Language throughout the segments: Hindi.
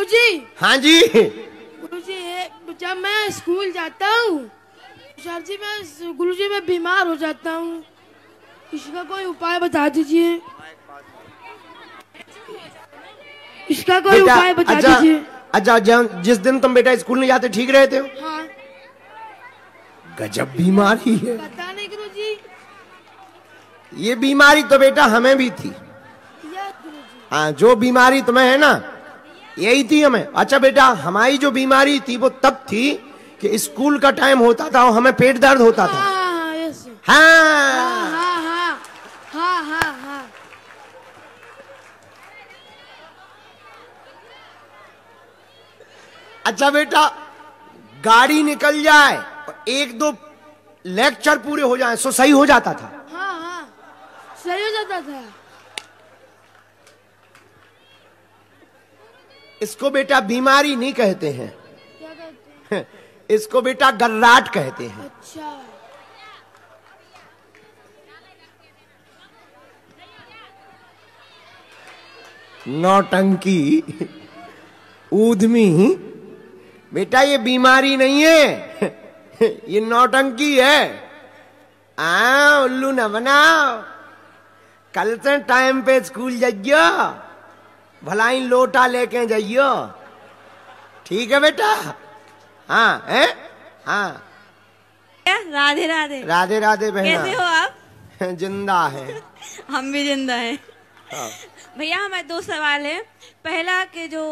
जी। हाँ जी। गुरुजी, जब मैं स्कूल जाता हूँ सर जी, गुरुजी मैं बीमार हो जाता हूँ, इसका कोई उपाय बता दीजिए। इसका कोई उपाय बता दीजिए। अच्छा, जिस दिन तुम बेटा स्कूल नहीं जाते ठीक रहते हो? हाँ। गजब बीमारी है। पता नहीं गुरुजी। ये बीमारी तो बेटा हमें भी थी। हाँ, जो बीमारी तुम्हें है ना यही थी हमें। अच्छा बेटा, हमारी जो बीमारी थी वो तब थी कि स्कूल का टाइम होता था और हमें पेट दर्द होता था। हाँ। अच्छा बेटा, गाड़ी निकल जाए और एक दो लेक्चर पूरे हो जाए तो सही हो जाता था। हाँ, सही हो जाता था। इसको बेटा बीमारी नहीं कहते हैं। क्या कहते हैं? इसको बेटा गर्राट कहते हैं। अच्छा। नौटंकी, ऊधमी, बेटा ये बीमारी नहीं है, ये नौटंकी है। उल्लू न बनाओ, कल से टाइम पे स्कूल जाइयो, भलाई लोटा लेके जाइयो, ठीक है बेटा? हाँ है। हाँ, राधे राधे। राधे राधे बहना, कैसे हो आप? जिंदा है। हम भी जिंदा हैं। हाँ। भैया हमारे दो सवाल है। पहला कि जो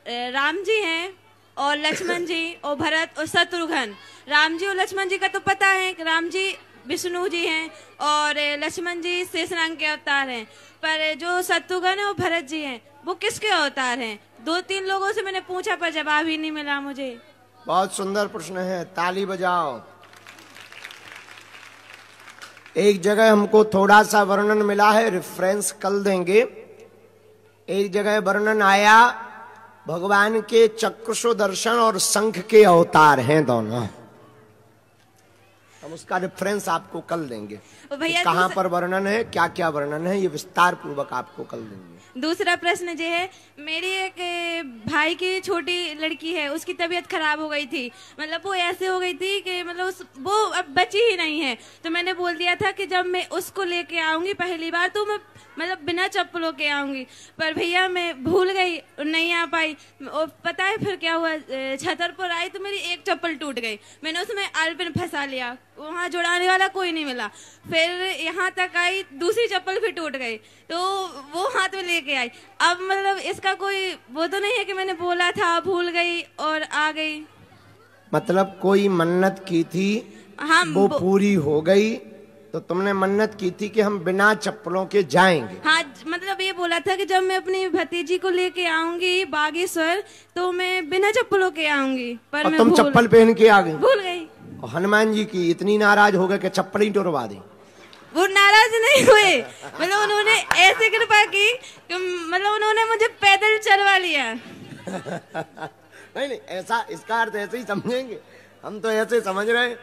राम जी हैं और लक्ष्मण जी और भरत और शत्रुघ्न, राम जी और लक्ष्मण जी का तो पता है कि राम जी विष्णु जी हैं और लक्ष्मण जी शेषनाग के अवतार हैं, पर जो शत्रुघ्न और भरत जी हैं वो किसके अवतार हैं? 2-3 लोगों से मैंने पूछा पर जवाब ही नहीं मिला मुझे। बहुत सुंदर प्रश्न है, ताली बजाओ। एक जगह हमको थोड़ा सा वर्णन मिला है, रेफरेंस कल देंगे। एक जगह वर्णन आया भगवान के चक्रशो दर्शन और शंख के अवतार हैं दोनों, हम उसका रेफरेंस आपको कल देंगे। कहाँ पर वर्णन है, क्या क्या वर्णन है, ये विस्तार पूर्वक आपको कल देंगे। दूसरा प्रश्न जो है, मेरी एक भाई की छोटी लड़की है, उसकी तबीयत खराब हो गई थी। मतलब वो ऐसे हो गई थी कि मतलब वो अब बची ही नहीं है। तो मैंने बोल दिया था कि जब मैं उसको लेके आऊंगी पहली बार तो मैं मतलब बिना चप्पलों के आऊंगी, पर भैया मैं भूल गई, नहीं आ पाई। और पता है फिर क्या हुआ, छतरपुर आई तो मेरी एक चप्पल टूट गई। मैंने उसमें आलपिन फंसा लिया, वहाँ जुड़ाने वाला कोई नहीं मिला। फिर यहाँ तक आई, दूसरी चप्पल भी टूट गई, तो वो हाथ में लेके आई। अब मतलब इसका कोई वो तो नहीं है कि मैंने बोला था भूल गई और आ गई? मतलब कोई मन्नत की थी, हाँ, वो पूरी हो गई, तो तुमने मन्नत की थी कि हम बिना चप्पलों के जाएंगे। हाँ, मतलब ये बोला था कि जब मैं अपनी भतीजी को लेके आऊंगी बागेश्वर तो मैं बिना चप्पलों के आऊंगी, पर मैं तुम चप्पल पहन के आ गई? भूल गई। हनुमान जी की इतनी नाराज हो गए कि चप्पल ही टुरवा दी। वो नाराज नहीं हुए, मतलब उन्होंने ऐसे कृपा की कि मतलब उन्होंने मुझे पैदल चलवा लिया। नहीं, ऐसा इसका अर्थ ऐसे ही समझेंगे, हम तो ऐसे समझ रहे हैं।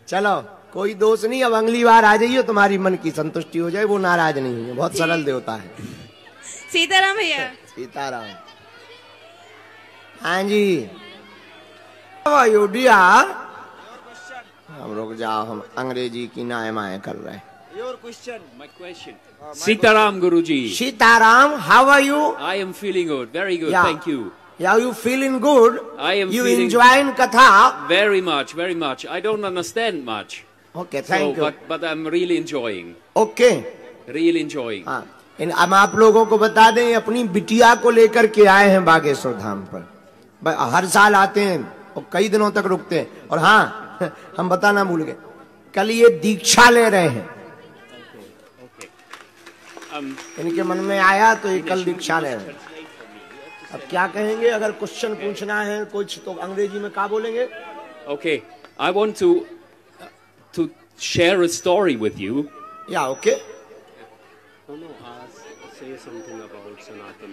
चलो कोई दोष नहीं, अब अगली बार आ जाइए, तुम्हारी मन की संतुष्टि हो जाए, वो नाराज नहीं है, बहुत सरल देवता है। सीताराम भैया। सीताराम। हाँ जी अयोध्या, हम रुक जाओ, हम अंग्रेजी की नायमाएं कर रहे हैं। Your question, my question. Sitaram Guruji. Sitaram, how are you? I am feeling good, very good, thank you. Yeah, you feeling good? I am you feeling enjoying Katha? Very much, very much. I don't understand much. Okay, thank you. But I'm really enjoying. Okay. Really enjoying. हाँ, अब आप लोगों को बता दें, अपनी बिटिया को लेकर के आए हैं बागेश्वर धाम पर। हर साल आते हैं और कई दिनों तक रुकते हैं। और हाँ, हम बताना भूल गए, कल ये दीक्षा ले रहे हैं। इनके मन में आया तो ये कल दीक्षा ले रहे हैं। अब क्या कहेंगे, अगर क्वेश्चन पूछना है कुछ तो अंग्रेजी में क्या बोलेंगे? Okay, I want to share a story with you. Yeah, okay. Say something about Sanatan.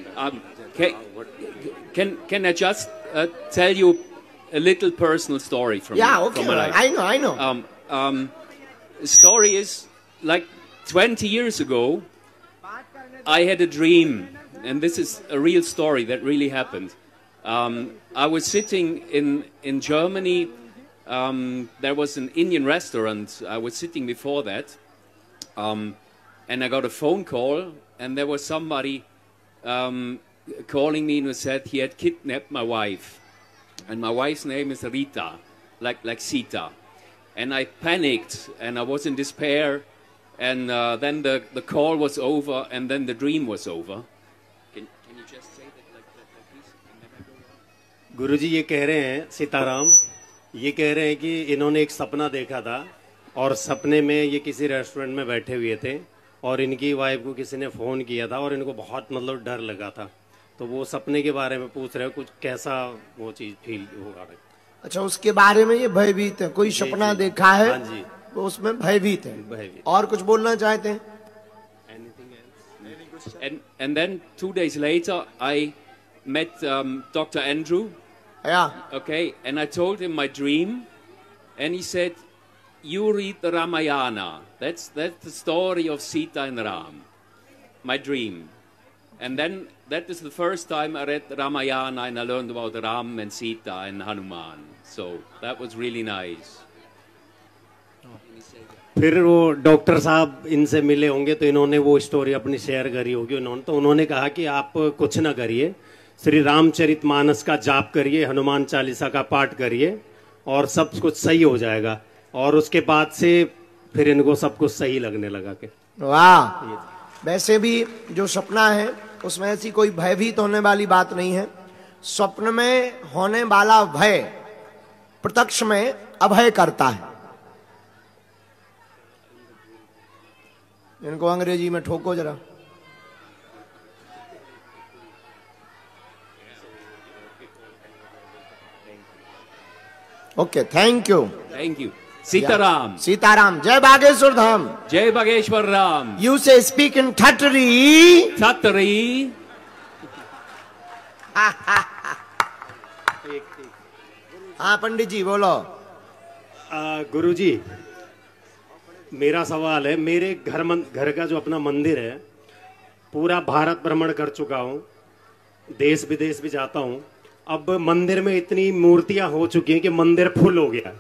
Can I just tell you a little personal story from okay. from my life? I know. The story is like 20 years ago. I had a dream, and this is a real story that really happened. I was sitting in Germany. There was an Indian restaurant. I was sitting before that, and I got a phone call, and there was somebody calling me and said he had kidnapped my wife, and my wife's name is Rita, like Sita, and I panicked and I was in despair, and then the call was over, and then the dream was over. Can you just say that like please? गुरुजी ये कह रहे हैं, सीताराम ये कह रहे हैं कि इन्होंने एक सपना देखा था और सपने में ये किसी रेस्टोरेंट में बैठे हुए थे और इनकी वाइफ को किसी ने फोन किया था और इनको बहुत मतलब डर लगा था, तो वो सपने के बारे में पूछ रहे हैं कुछ कैसा वो चीज फील होगा। अच्छा, उसके बारे में ये भयभीत है, कोई सपना देखा है? हाँ जी, वो उसमें भयभीत है। भयभीत। और कुछ बोलना चाहते हैं? And then 2 days later, I met Dr. Andrew. Yeah. Okay, and I told him my dream, and he said, "You read the Ramayana. That's the story of Sita and Ram. My dream." And then that is the first time I read the Ramayana, and I learned about Ram and Sita and Hanuman. So that was really nice. फिर वो डॉक्टर साहब इनसे मिले होंगे तो इन्होंने वो स्टोरी अपनी शेयर करी होगी तो उन्होंने कहा कि आप कुछ ना करिए, श्री रामचरितमानस का जाप करिए, हनुमान चालीसा का पाठ करिए और सब कुछ सही हो जाएगा। और उसके बाद से फिर इनको सब कुछ सही लगने लगा के। वाह, वैसे भी जो सपना है उसमें ऐसी कोई भयभीत होने वाली बात नहीं है। स्वप्न में होने वाला भय प्रत्यक्ष में अभय करता है। इनको अंग्रेजी में ठोको जरा। Okay, thank you. Thank you. Sitaram. Sitaram. जय Bageshwar Dham. Jai Bageshwar Ram. You से स्पीक इन ठटरी। Tatari. हाँ पंडित जी बोलो। गुरुजी मेरा सवाल है, मेरे घर का जो अपना मंदिर है पूरा भारत भ्रमण कर चुका हूँ, देश विदेश भी जाता हूँ। अब मंदिर में इतनी मूर्तियां हो चुकी हैं कि मंदिर फुल हो गया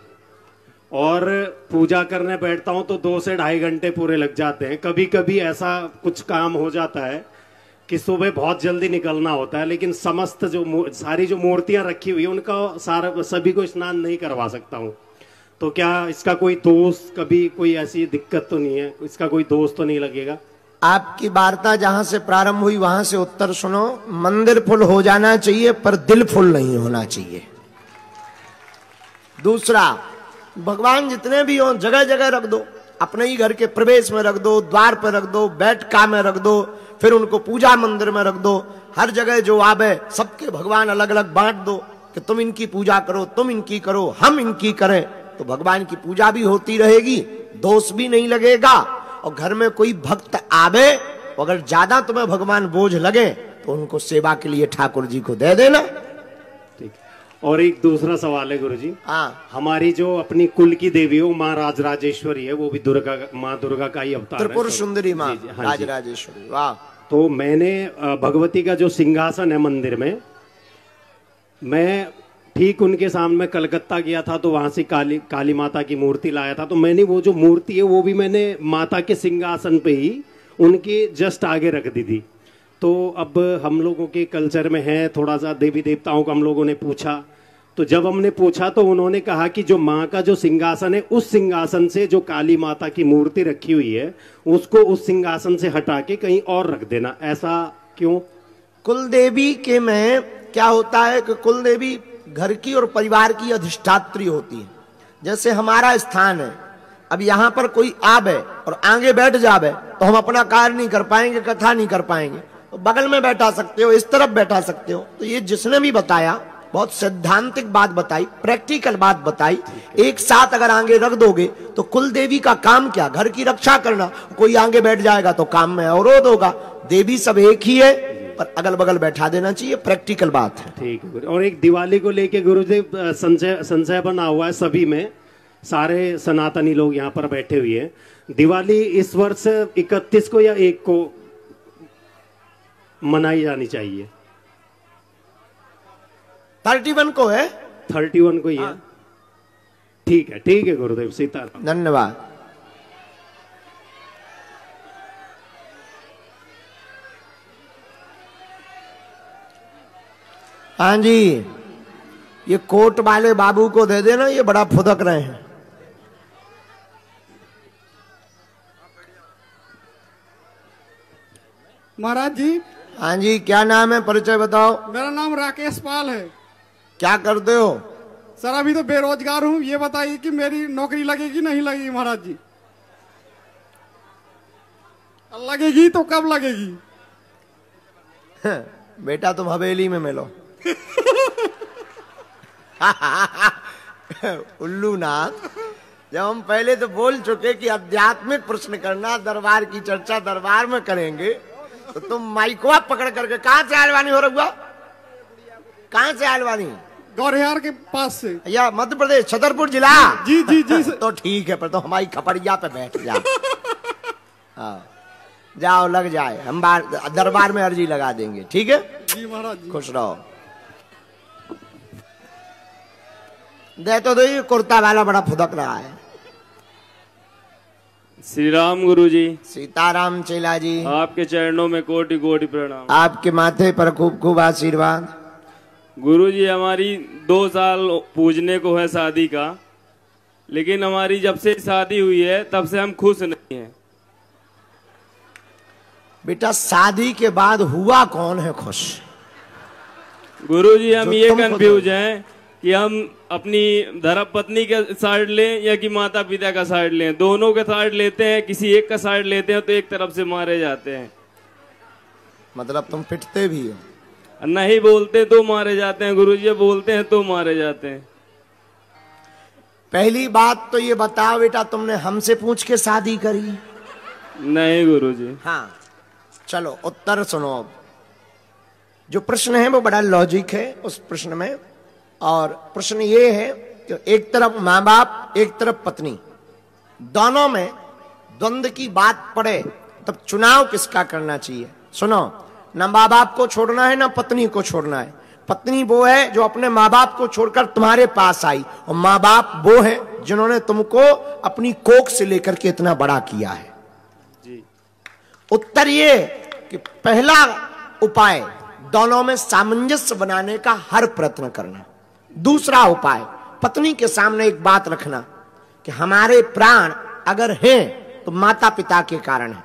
और पूजा करने बैठता हूँ तो 2 से 2.5 घंटे पूरे लग जाते हैं। कभी कभी ऐसा कुछ काम हो जाता है कि सुबह बहुत जल्दी निकलना होता है, लेकिन समस्त सारी जो मूर्तियां रखी हुई है उनका सभी को स्नान नहीं करवा सकता हूँ। तो क्या इसका कोई दोष, कभी कोई ऐसी दिक्कत तो नहीं है, इसका कोई दोष तो नहीं लगेगा? आपकी वार्ता जहां से प्रारंभ हुई वहां से उत्तर सुनो। मंदिर फुल हो जाना चाहिए पर दिल फुल नहीं होना चाहिए। दूसरा, भगवान जितने भी हो जगह जगह रख दो, अपने ही घर के प्रवेश में रख दो, द्वार पर रख दो, बैठका में रख दो, फिर उनको पूजा मंदिर में रख दो। हर जगह जो आवे सबके भगवान अलग अलग बांट दो कि तुम इनकी पूजा करो, तुम इनकी करो, हम इनकी करें, तो भगवान की पूजा भी होती रहेगी, दोष भी नहीं लगेगा। और घर में कोई भक्त आवे, अगर ज्यादा तुम्हें भगवान बोझ लगे तो उनको सेवा के लिए ठाकुर जी को दे देना। ठीक। और एक दूसरा सवाल है गुरुजी। हाँ, हमारी जो अपनी कुल की देवी हो माँ राजराजेश्वरी है, वो भी माँ दुर्गा का ही अवतार है, त्रिपुर सुंदरी माँ हाँ राजराजेश्वरी। वाह। तो मैंने भगवती का जो सिंहासन है मंदिर में, मैं ठीक उनके सामने कलकत्ता गया था तो वहां से काली माता की मूर्ति लाया था। तो मैंने वो जो मूर्ति है वो भी मैंने माता के सिंहासन पे ही उनके जस्ट आगे रख दी थी। तो अब हम लोगों के कल्चर में है थोड़ा सा देवी देवताओं को हम लोगों ने पूछा, तो जब हमने पूछा तो उन्होंने कहा कि जो माँ का जो सिंहासन है उस सिंहासन से जो काली माता की मूर्ति रखी हुई है उसको उस सिंहासन से हटा के कहीं और रख देना। ऐसा क्यों? कुल देवी के में क्या होता है कि कुल देवी घर की और परिवार की अधिष्ठात्री होती है। जैसे हमारा स्थान है, अब यहाँ पर कोई आवे और आगे बैठ जावे तो हम अपना कार्य नहीं कर पाएंगे, कथा नहीं कर पाएंगे। तो बगल में बैठा सकते हो, इस तरफ बैठा सकते हो। तो ये जिसने भी बताया बहुत सैद्धांतिक बात बताई, प्रैक्टिकल बात बताई। एक साथ अगर आगे रख दोगे तो कुल देवी का काम क्या? घर की रक्षा करना। कोई आगे बैठ जाएगा तो काम में अवरोध होगा। देवी सब एक ही है पर अगल बगल बैठा देना चाहिए, प्रैक्टिकल बात है। ठीक है। और एक दिवाली को लेके गुरुदेव संशय बना हुआ है सभी में, सारे सनातनी लोग यहाँ पर बैठे हुए हैं। दिवाली इस वर्ष 31 को या 1 को मनाई जानी चाहिए? 31 को है। 31 को ही है। ठीक है गुरुदेव, सीताराम। धन्यवाद। हाँ जी, ये कोट वाले बाबू को दे देना, ये बड़ा फुदक रहे हैं। महाराज जी। हाँ जी, क्या नाम है, परिचय बताओ। मेरा नाम राकेश पाल है। क्या करते हो? सर अभी तो बेरोजगार हूँ। ये बताइए कि मेरी नौकरी लगेगी नहीं लगेगी महाराज जी? लगेगी तो कब लगेगी? बेटा तुम हवेली में मिलो। उल्लू नाथ, जब हम पहले तो बोल चुके कि आध्यात्मिक प्रश्न करना, दरबार की चर्चा दरबार में करेंगे, तो तुम माइकवा पकड़ करके कहां से आलवानी हो रहा? कहां से आलवानी? गौरिहार के पास से। या मध्य प्रदेश, छतरपुर जिला? जी जी जी। तो ठीक है, पर तो हमारी खपड़िया पे बैठ जा। हाँ, जाओ लग जाए, हम दरबार में अर्जी लगा देंगे। ठीक है जी महाराज जी। खुश रहो। दे तो दो, कुर्ता वाला बड़ा फुदक रहा है। श्री राम गुरु जी। सीताराम चेला जी। आपके चरणों में कोटि कोटि प्रणाम। आपके माथे पर खूब खूब आशीर्वाद। गुरु जी, हमारी 2 साल पूजने को है शादी का, लेकिन हमारी जब से शादी हुई है तब से हम खुश नहीं हैं। बेटा शादी के बाद हुआ कौन है खुश? गुरु जी, हम ये तुम कंफ्यूज हैं कि हम अपनी धर्म पत्नी का साइड लें या कि माता पिता का साइड लें। दोनों का साइड लेते हैं, किसी एक का साइड लेते हैं तो एक तरफ से मारे जाते हैं। मतलब तुम पिटते भी हो? नहीं बोलते तो मारे जाते हैं गुरु जी, बोलते हैं तो मारे जाते हैं। पहली बात तो ये बताओ बेटा, तुमने हमसे पूछ के शादी करी? नहीं गुरु जी। हाँ चलो उत्तर सुनो। अब जो प्रश्न है वो बड़ा लॉजिक है उस प्रश्न में, और प्रश्न ये है कि एक तरफ माँ बाप, एक तरफ पत्नी, दोनों में द्वंद्व की बात पड़े तब चुनाव किसका करना चाहिए? सुनो, ना माँ बाप को छोड़ना है ना पत्नी को छोड़ना है। पत्नी वो है जो अपने माँ बाप को छोड़कर तुम्हारे पास आई, और माँ बाप वो है जिन्होंने तुमको अपनी कोख से लेकर के इतना बड़ा किया है। जी। उत्तर ये कि पहला उपाय दोनों में सामंजस्य बनाने का हर प्रयत्न करना। दूसरा उपाय, पत्नी के सामने एक बात रखना कि हमारे प्राण अगर हैं तो माता पिता के कारण है,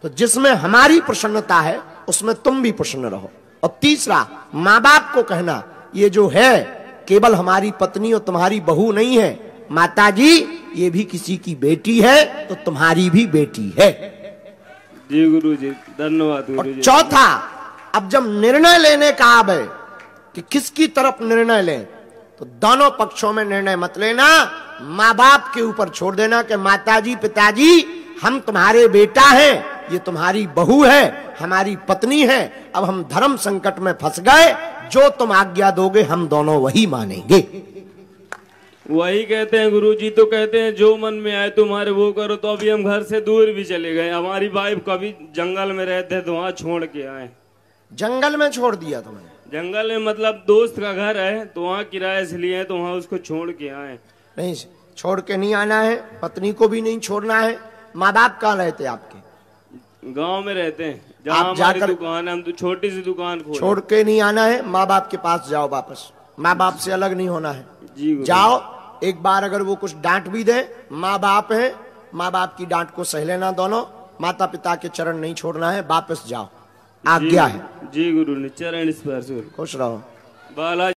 तो जिसमें हमारी प्रसन्नता है उसमें तुम भी प्रसन्न रहो। और तीसरा, माँ बाप को कहना ये जो है केवल हमारी पत्नी और तुम्हारी बहू नहीं है, माताजी ये भी किसी की बेटी है तो तुम्हारी भी बेटी है। जी गुरु जी, धन्यवाद गुरु जी। चौथा, अब जब निर्णय लेने का आवे कि किसकी तरफ निर्णय लें, तो दोनों पक्षों में निर्णय मत लेना, माँ बाप के ऊपर छोड़ देना कि माताजी पिताजी हम तुम्हारे बेटा हैं, ये तुम्हारी बहू है, हमारी पत्नी है, अब हम धर्म संकट में फंस गए, जो तुम आज्ञा दोगे हम दोनों वही मानेंगे। वही कहते हैं गुरु जी, तो कहते हैं जो मन में आए तुम्हारे वो करो। तो अभी हम घर से दूर भी चले गए, हमारी वाइफ कभी जंगल में रहते तो वहां छोड़ के आए। जंगल में छोड़ दिया तुमने? जंगल में मतलब दोस्त का घर है तो वहाँ किराए से लिए तो वहाँ उसको छोड़ के आए। नहीं, छोड़ के नहीं आना है, पत्नी को भी नहीं छोड़ना है। माँ बाप कहाँ रहते आपके? गांव में रहते हैं, जहाँ हमारी दुकान है, हम तो छोटी सी दुकान खोले। छोड़ के नहीं आना है, माँ बाप के पास जाओ वापस, माँ बाप से अलग नहीं होना है। जी जाओ, एक बार अगर वो कुछ डांट भी दे, माँ बाप है, माँ बाप की डांट को सह लेना दोनों, माता पिता के चरण नहीं छोड़ना है, वापस जाओ, आज्ञा है। जी गुरु ने चरण स्पर्श। खुश रहो। बाला